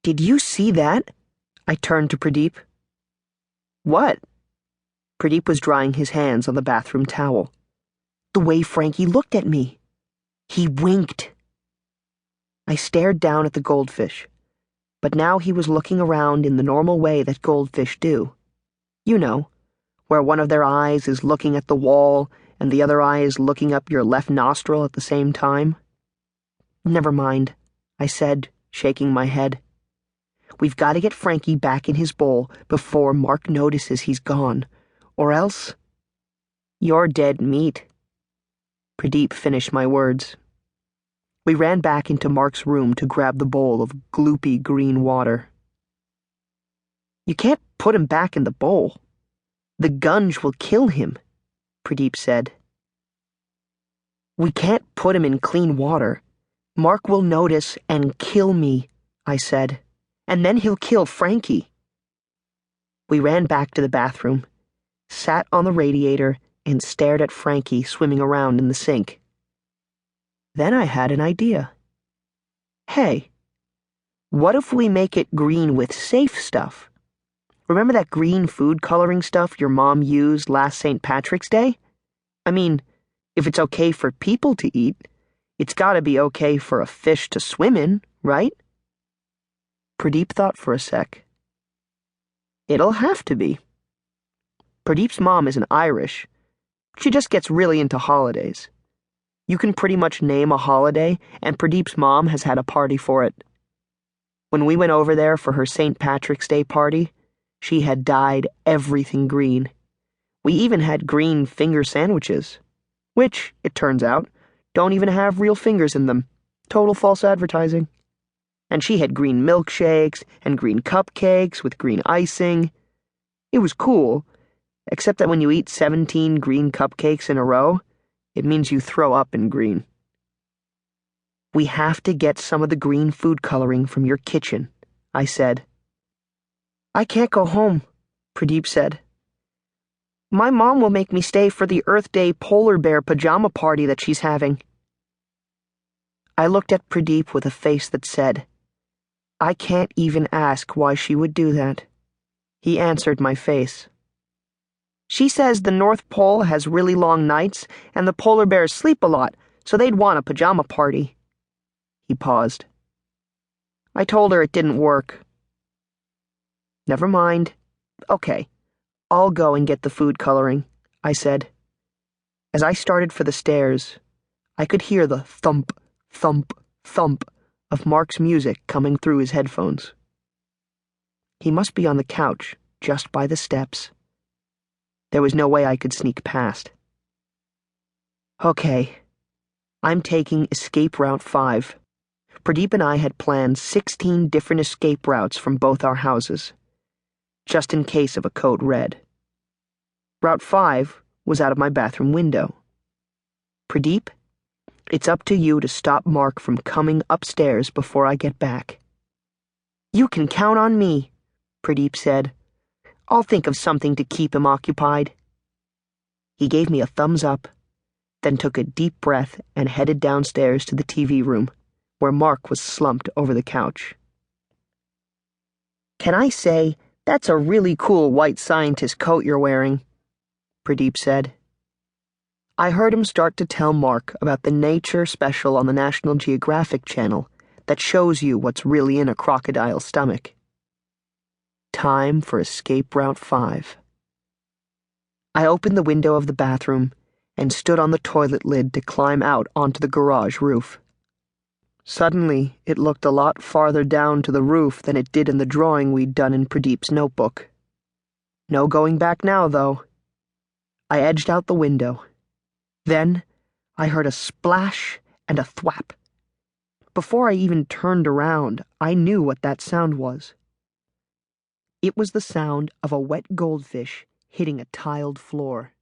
"Did you see that?" I turned to Pradeep. "What?" Pradeep was drying his hands on the bathroom towel. "The way Frankie looked at me. He winked." I stared down at the goldfish, but now he was looking around in the normal way that goldfish do. You know, where one of their eyes is looking at the wall and the other eye is looking up your left nostril at the same time. "Never mind," I said, shaking my head. "We've got to get Frankie back in his bowl before Mark notices he's gone, or else you're dead meat." Pradeep finished my words. We ran back into Mark's room to grab the bowl of gloopy green water. "You can't put him back in the bowl. The gunge will kill him," Pradeep said. "We can't put him in clean water. Mark will notice and kill me," I said, "and then he'll kill Frankie." We ran back to the bathroom, sat on the radiator, and stared at Frankie swimming around in the sink. Then I had an idea. Hey, what if we make it green with safe stuff? Remember that green food coloring stuff your mom used last St. Patrick's Day? I mean, if it's okay for people to eat, it's gotta be okay for a fish to swim in, right? Pradeep thought for a sec. It'll have to be. Pradeep's mom isn't Irish. She just gets really into holidays. You can pretty much name a holiday, and Pradeep's mom has had a party for it. When we went over there for her St. Patrick's Day party, she had dyed everything green. We even had green finger sandwiches, which, it turns out, don't even have real fingers in them. Total false advertising. And she had green milkshakes and green cupcakes with green icing. It was cool, except that when you eat 17 green cupcakes in a row, it means you throw up in green. "We have to get some of the green food coloring from your kitchen," I said. "I can't go home," Pradeep said. "My mom will make me stay for the Earth Day polar bear pajama party that she's having." I looked at Pradeep with a face that said, "I can't even ask why she would do that." He answered my face. "She says the North Pole has really long nights and the polar bears sleep a lot, so they'd want a pajama party." He paused. "I told her it didn't work." "Never mind. Okay, I'll go and get the food coloring," I said. As I started for the stairs, I could hear the thump, thump, thump of Mark's music coming through his headphones. He must be on the couch, just by the steps. There was no way I could sneak past. Okay, I'm taking Escape Route 5. Pradeep and I had planned 16 different escape routes from both our houses, just in case of a code red. Route 5 was out of my bathroom window. "Pradeep, it's up to you to stop Mark from coming upstairs before I get back." "You can count on me," Pradeep said. "I'll think of something to keep him occupied." He gave me a thumbs up, then took a deep breath and headed downstairs to the TV room, where Mark was slumped over the couch. "Can I say, that's a really cool white scientist coat you're wearing," Pradeep said. I heard him start to tell Mark about the nature special on the National Geographic Channel that shows you what's really in a crocodile's stomach. Time for Escape Route 5. I opened the window of the bathroom and stood on the toilet lid to climb out onto the garage roof. Suddenly, it looked a lot farther down to the roof than it did in the drawing we'd done in Pradeep's notebook. No going back now, though. I edged out the window. Then, I heard a splash and a thwap. Before I even turned around, I knew what that sound was. It was the sound of a wet goldfish hitting a tiled floor.